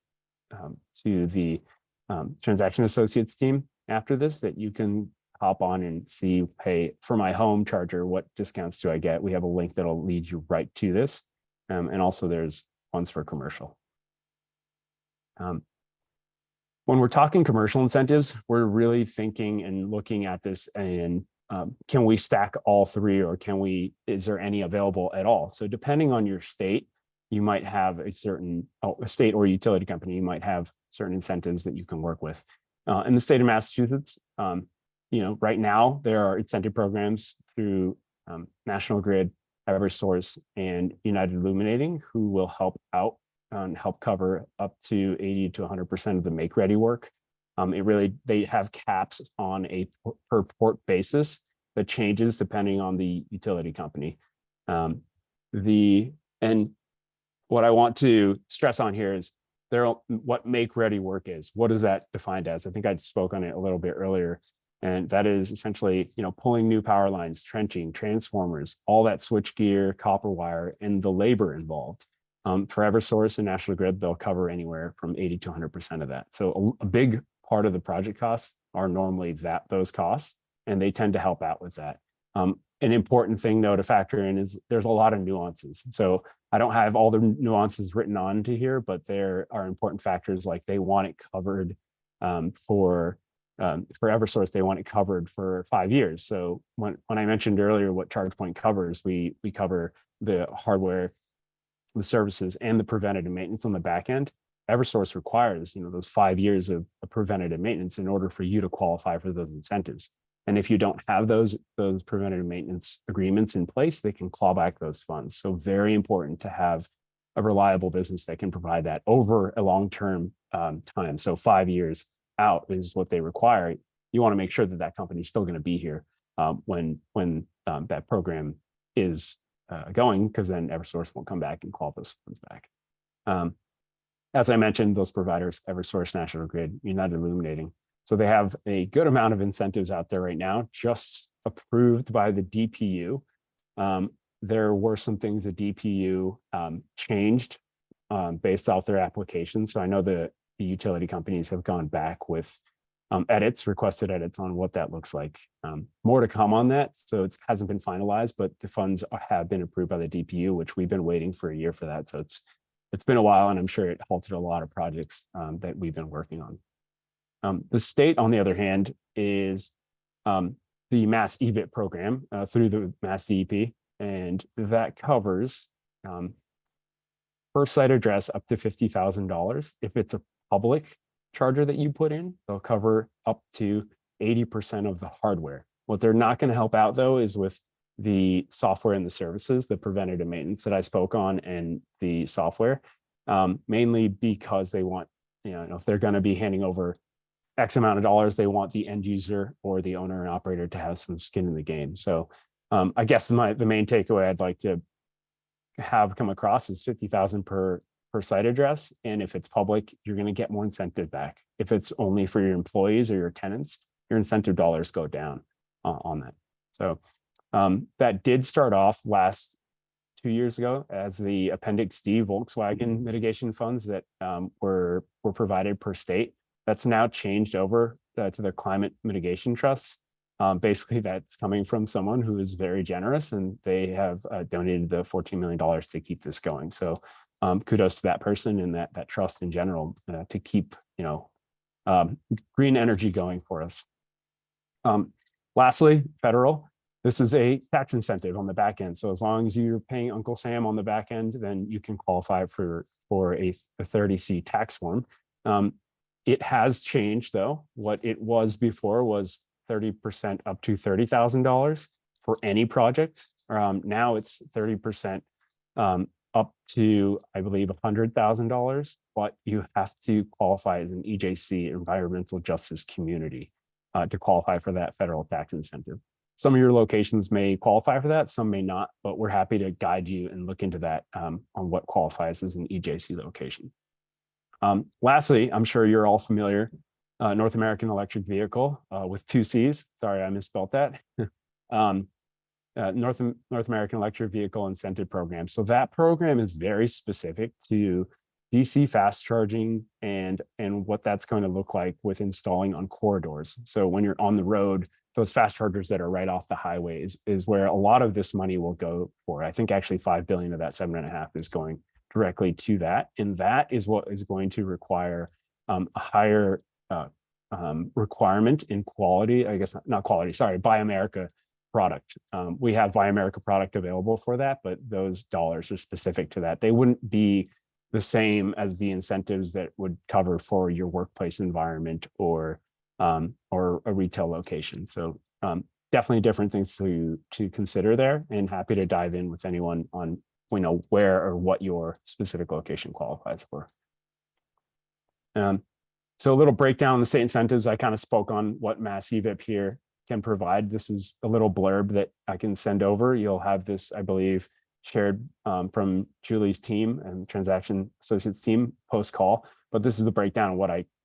to the transaction associates team after this, that you can hop on and see, hey, for my home charger, what discounts do I get? We have a link that'll lead you right to this. And also there's ones for commercial. When we're talking commercial incentives, we're really thinking and looking at this and can we stack all three, or is there any available at all? So depending on your state, you might have a certain a state or utility company, you might have certain incentives that you can work with. In the state of Massachusetts, right now there are incentive programs through National Grid, Eversource, and United Illuminating, who will help out and help cover up to 80 to 100% of the make ready work. They have caps on a per port basis that changes depending on the utility company. What I want to stress on here is what make ready work is. What is that defined as? I think I spoke on it a little bit earlier, and that is essentially, pulling new power lines, trenching, transformers, all that switch gear, copper wire, and the labor involved. For Eversource and National Grid, they'll cover anywhere from 80 to 100% of that. So a big part of the project costs are normally those costs, and they tend to help out with that. An important thing, though, to factor in is there's a lot of nuances. So I don't have all the nuances written onto here, but there are important factors like they want it covered for Eversource, they want it covered for 5 years. So when I mentioned earlier what ChargePoint covers, we cover the hardware, the services, and the preventative maintenance on the back end. Eversource requires, those 5 years of preventative maintenance in order for you to qualify for those incentives. And if you don't have those preventative maintenance agreements in place, they can claw back those funds. So very important to have a reliable business that can provide that over a long-term time. So 5 years out is what they require. You want to make sure that that company is still going to be here when that program is going, because then Eversource won't come back and claw those funds back. As I mentioned, those providers, Eversource, National Grid, United Illuminating. So they have a good amount of incentives out there right now, just approved by the DPU. There were some things the DPU changed based off their application. So I know the utility companies have gone back with requested edits on what that looks like. More to come on that. So it hasn't been finalized, but the funds have been approved by the DPU, which we've been waiting for a year for that. So it's been a while, and I'm sure it halted a lot of projects that we've been working on. The state, on the other hand, is the Mass EBIT program through the Mass DEP, and that covers per site address up to $50,000. If it's a public charger that you put in, they'll cover up to 80% of the hardware. What they're not going to help out, though, is with the software and the services, the preventative maintenance that I spoke on, and the software, mainly because they want, if they're going to be handing over X amount of dollars, they want the end user or the owner and operator to have some skin in the game. So I guess the main takeaway I'd like to have come across is 50,000 per site address. And if it's public, you're going to get more incentive back. If it's only for your employees or your tenants, your incentive dollars go down on that. So that did start off last 2 years ago as the Appendix D Volkswagen mitigation funds that were provided per state. That's now changed over to the Climate Mitigation Trust. Basically, that's coming from someone who is very generous, and they have donated the $14 million to keep this going. So kudos to that person and that trust in general to keep, green energy going for us. Lastly, federal. This is a tax incentive on the back end. So as long as you're paying Uncle Sam on the back end, then you can qualify for a 30C tax form. It has changed though. What it was before was 30% up to $30,000 for any project. Now it's 30% up to, I believe, $100,000, but you have to qualify as an EJC, Environmental Justice Community, to qualify for that federal tax incentive. Some of your locations may qualify for that, some may not, but we're happy to guide you and look into that on what qualifies as an EJC location. Lastly, I'm sure you're all familiar, North American Electric Vehicle with 2 C's. Sorry, I misspelled that. North American Electric Vehicle Incentive Program. So that program is very specific to DC fast charging and what that's going to look like with installing on corridors. So when you're on the road, those fast chargers that are right off the highways is where a lot of this money will go for. I think actually 5 billion of that 7.5 is going directly to that. And that is what is going to require a higher requirement in quality, I guess not quality, sorry, Buy America product. We have Buy America product available for that, but those dollars are specific to that. They wouldn't be the same as the incentives that would cover for your workplace environment or a retail location. So definitely different things to consider there, and happy to dive in with anyone on where or what your specific location qualifies for. So a little breakdown on the state incentives. I kind of spoke on what Mass EVIP here can provide. This is a little blurb that I can send over. You'll have this, I believe, shared from Julie's team and Transaction Associates team post call. But this is the breakdown of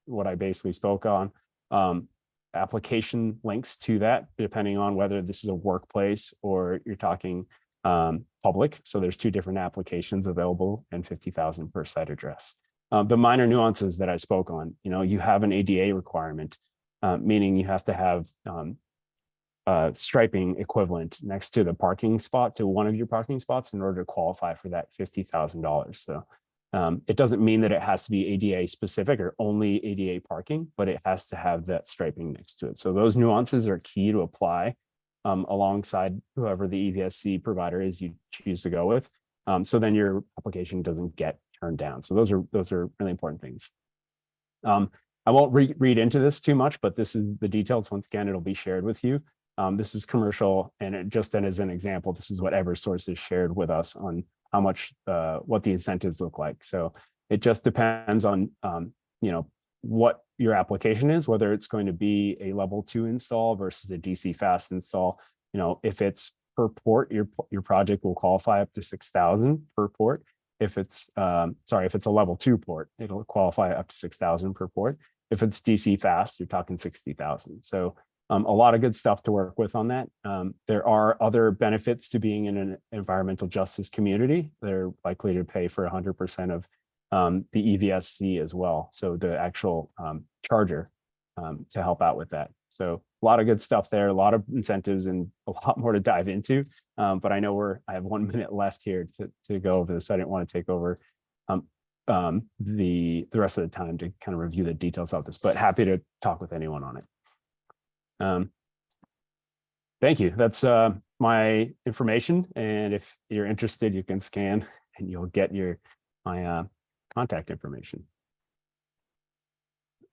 what I basically spoke on. Application links to that, depending on whether this is a workplace or you're talking public. So there's 2 different applications available and 50,000 per site address. The minor nuances that I spoke on, you have an ADA requirement, meaning you have to have striping equivalent next to the parking spot, to one of your parking spots, in order to qualify for that $50,000. So it doesn't mean that it has to be ADA specific or only ADA parking, but it has to have that striping next to it. So those nuances are key to apply alongside whoever the EVSC provider is you choose to go with. So then your application doesn't get turned down. So those are really important things. I won't read into this too much, but this is the details. Once again, it'll be shared with you. This is commercial, and just then as an example, this is what Eversource has shared with us on how much, what the incentives look like. So it just depends on, what your application is, whether it's going to be a level 2 install versus a DC fast install. If it's per port, your project will qualify up to 6,000 per port. If it's, if it's a level 2 port, it'll qualify up to 6,000 per port. If it's DC fast, you're talking 60,000. So a lot of good stuff to work with on that. There are other benefits to being in an environmental justice community. They're likely to pay for 100% of the EVSC as well. So the actual charger to help out with that. So a lot of good stuff there, a lot of incentives and a lot more to dive into. But I know I have 1 minute left here to go over this. I didn't want to take over the rest of the time to kind of review the details of this, but happy to talk with anyone on it. Thank you. That's my information. And if you're interested, you can scan and you'll get my contact information.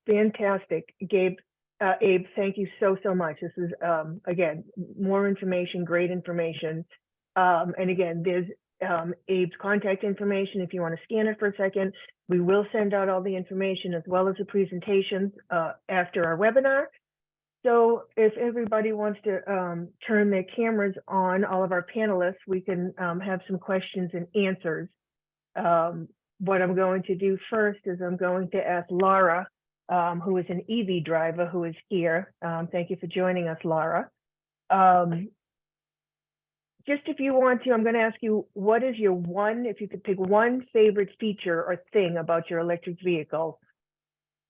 Fantastic, Abe, thank you so much. This is, again, more information, great information. And again, there's Abe's contact information if you want to scan it for a second. We will send out all the information as well as the presentations after our webinar. So if everybody wants to turn their cameras on, all of our panelists, we can have some questions and answers. What I'm going to do first is I'm going to ask Laura, who is an EV driver who is here. Thank you for joining us, Laura. Just if you want to, I'm going to ask you, what is your if you could pick one favorite feature or thing about your electric vehicle,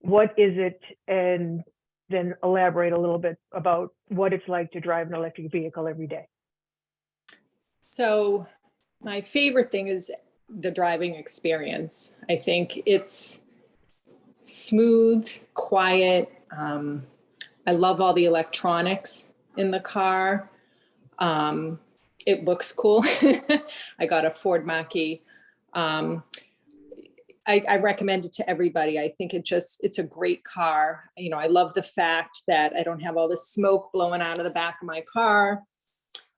what is it? And then elaborate a little bit about what it's like to drive an electric vehicle every day. So my favorite thing is the driving experience. I think it's smooth, quiet. I love all the electronics in the car. It looks cool. I got a Ford Mach-E. I recommend it to everybody. I think it's a great car. You know, I love the fact that I don't have all the smoke blowing out of the back of my car.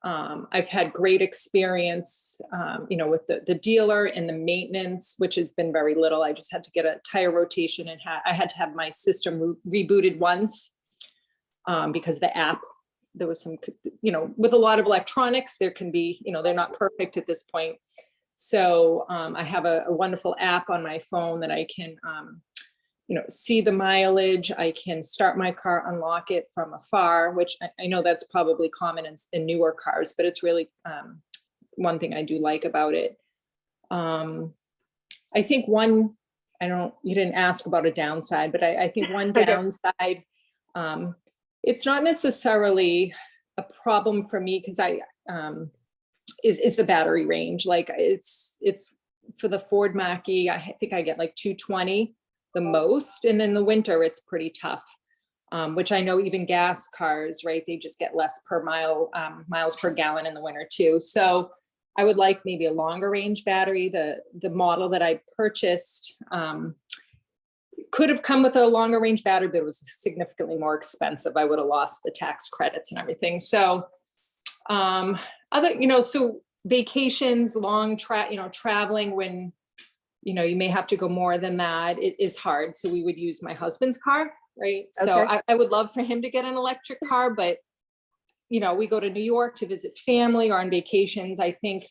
I've had great experience, you know, with the dealer and the maintenance, which has been very little. I just had to get a tire rotation and I had to have my system rebooted once because the app, there was some, you know, with a lot of electronics, there can be, you know, they're not perfect at this point. So I have a wonderful app on my phone that I can, you know, see the mileage. I can start my car, unlock it from afar, which I know that's probably common in newer cars, but it's really one thing I do like about it. I think you didn't ask about a downside, but I think one downside, it's not necessarily a problem for me because is the battery range. Like it's for the Ford Mach-E, I think I get like 220 the most. And in the winter, it's pretty tough, which I know even gas cars, right? They just get less per mile, miles per gallon in the winter too. So I would like maybe a longer range battery. The model that I purchased could have come with a longer range battery, but it was significantly more expensive. I would have lost the tax credits and everything. So so vacations, long traveling when, you know, you may have to go more than that, it is hard. So we would use my husband's car, right? Okay. So I would love for him to get an electric car, but, you know, we go to New York to visit family or on vacations. I think,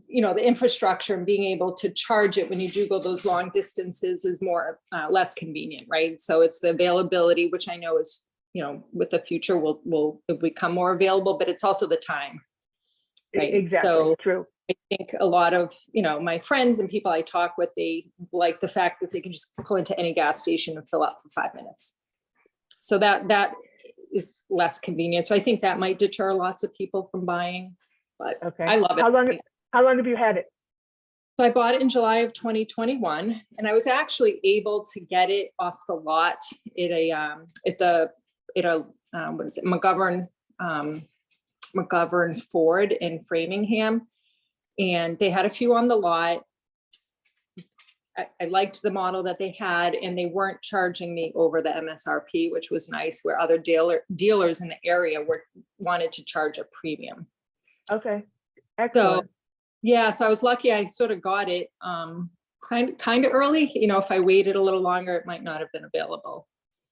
you know, the infrastructure and being able to charge it when you do go those long distances is more, less convenient, right? So it's the availability, which I know is, you know, with the future will become more available, but it's also the time. Right? Exactly, so true. I think a lot of, you know, my friends and people I talk with, they like the fact that they can just go into any gas station and fill up for 5 minutes. So that is less convenient. So I think that might deter lots of people from buying, but I love it. How long have you had it? So I bought it in July of 2021, and I was actually able to get it off the lot at what is it, McGovern Ford in Framingham, and they had a few on the lot. I liked the model that they had, and they weren't charging me over the MSRP, which was nice, where other dealers in the area wanted to charge a premium. Okay, excellent. So, yeah, so I was lucky. I sort of got it kind of early. You know, if I waited a little longer, it might not have been available.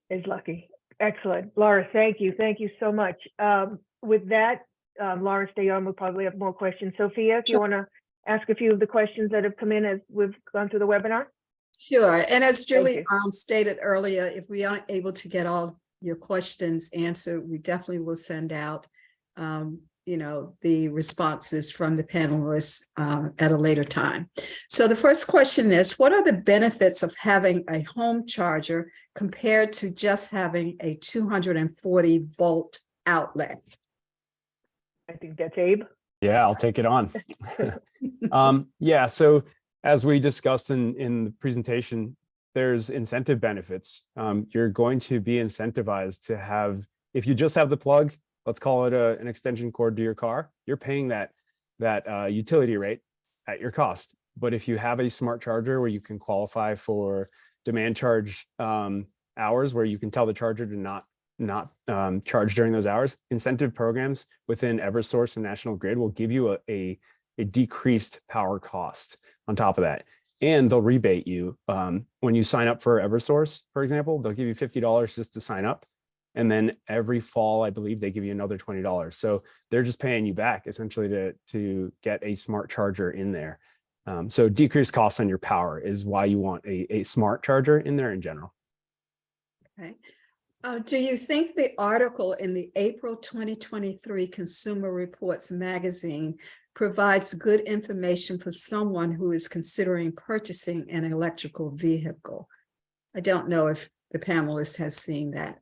Is lucky. Excellent, Laura. Thank you so much. With that, Laura, stay on. We'll probably have more questions. Sophia, if you want to ask a few of the questions that have come in as we've gone through the webinar. Sure. And as Julie stated earlier, if we aren't able to get all your questions answered, we definitely will send out, you know, the responses from the panelists at a later time. So the first question is, what are the benefits of having a home charger compared to just having a 240 volt outlet? I think that's Abe. Yeah, I'll take it on. Yeah, so as we discussed in the presentation, there's incentive benefits. You're going to be incentivized to have, if you just have the plug, let's call it an extension cord to your car, you're paying that utility rate at your cost. But if you have a smart charger where you can qualify for demand charge hours, where you can tell the charger to not charge during those hours, incentive programs within Eversource and National Grid will give you a decreased power cost on top of that. And they'll rebate you when you sign up for Eversource, for example, they'll give you $50 just to sign up. And then every fall, I believe they give you another $20. So they're just paying you back essentially to get a smart charger in there. So decreased costs on your power is why you want a smart charger in there in general. Okay. Do you think the article in the April 2023 Consumer Reports magazine provides good information for someone who is considering purchasing an electrical vehicle? I don't know if the panelist has seen that.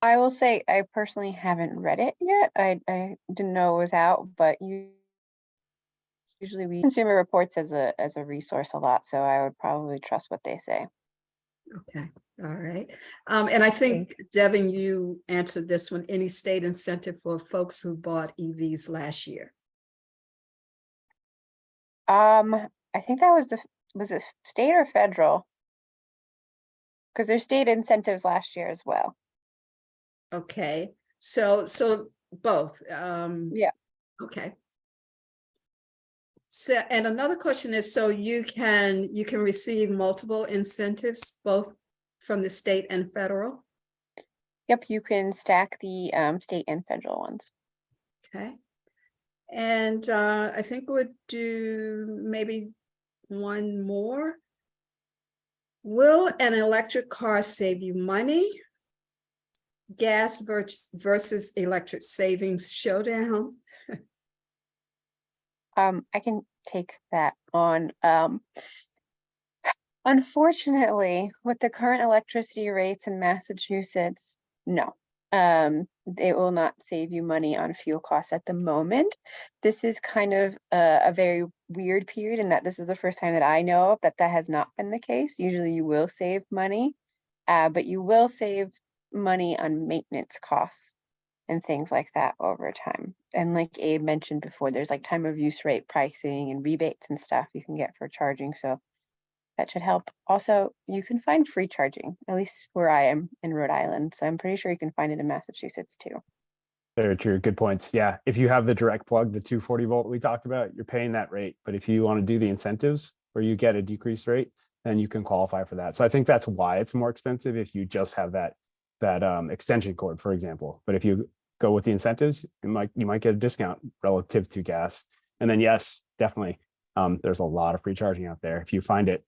I will say I personally haven't read it yet. I didn't know it was out, but Usually we consumer reports as a resource a lot, so I would probably trust what they say. Okay, all right. And I think, Devin, you answered this one. Any state incentive for folks who bought EVs last year? I think that was it state or federal? Because there's state incentives last year as well. Okay, so both. Yeah. Okay. So, and another question is, so you can receive multiple incentives, both from the state and federal? Yep, you can stack the state and federal ones. Okay. And I think we'll do maybe one more. Will an electric car save you money? Gas versus electric savings showdown. I can take that on. Unfortunately, with the current electricity rates in Massachusetts, no. It will not save you money on fuel costs at the moment. This is kind of a very weird period in that this is the first time that I know of that has not been the case. Usually you will save money, but you will save money on maintenance costs and things like that over time. And like Abe mentioned before, there's like time of use rate pricing and rebates and stuff you can get for charging. So that should help. Also, you can find free charging, at least where I am in Rhode Island. So I'm pretty sure you can find it in Massachusetts too. Very true. Good points. Yeah. If you have the direct plug, the 240 volt we talked about, you're paying that rate. But if you want to do the incentives where you get a decreased rate, then you can qualify for that. So I think that's why it's more expensive if you just have that extension cord, for example. But if you go with the incentives, you might get a discount relative to gas. And then yes, definitely. There's a lot of free charging out there. If you find it,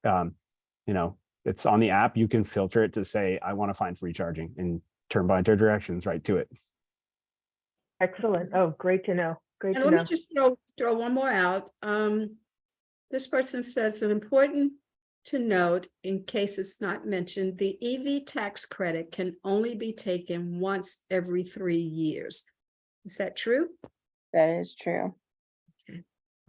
it's on the app, you can filter it to say, I want to find free charging and turn by directions right to it. Excellent. Oh, great to know. Great And to let know. me just throw one more out. This person says that important to note, in case it's not mentioned, the EV tax credit can only be taken once every 3 years. Is that true? That is true.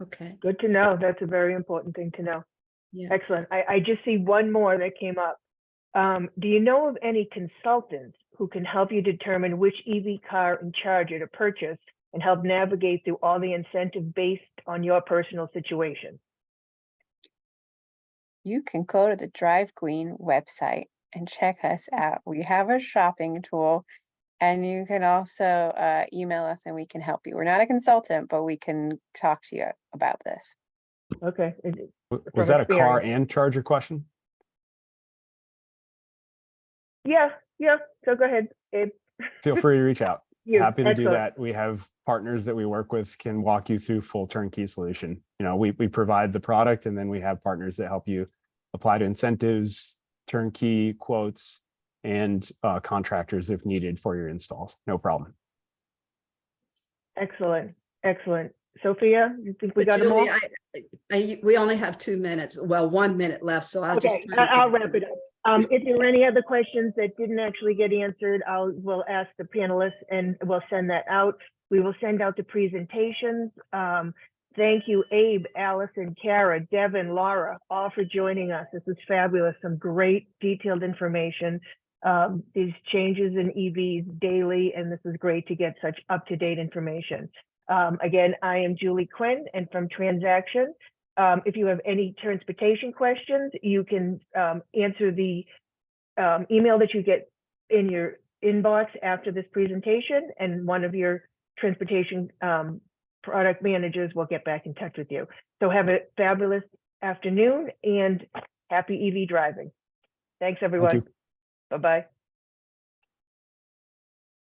Okay. Good to know. That's a very important thing to know. Yeah. Excellent. I just see one more that came up. Do you know of any consultants who can help you determine which EV car and charger to purchase and help navigate through all the incentive based on your personal situation? You can go to the Drive Queen website and check us out. We have a shopping tool, and you can also email us and we can help you. We're not a consultant, but we can talk to you about this. Okay. Was that a car and charger question? Yeah. So go ahead, Abe. Feel free to reach out. Happy to do Excellent. that. We have partners that we work with can walk you through full turnkey solution. We provide the product, and then we have partners that help you apply to incentives, turnkey quotes, and contractors if needed for your installs. No problem. Excellent. Sophia, you think we got them all? Julie, we only have 2 minutes. Well, 1 minute left, so I'll just. I'll wrap it up. If there are any other questions that didn't actually get answered, we'll ask the panelists and we'll send that out. We will send out the presentations. Thank you, Abe, Allison, Kara, Devin, Laura, all for joining us. This is fabulous. Some great detailed information. These changes in EVs daily, and this is great to get such up-to-date information. Again, I am Julie Quinn, and from Transaction. If you have any transportation questions, you can answer the email that you get in your inbox after this presentation, and one of your transportation product managers will get back in touch with you. So have a fabulous afternoon and happy EV driving. Thanks, everyone. Thank you. Bye-bye.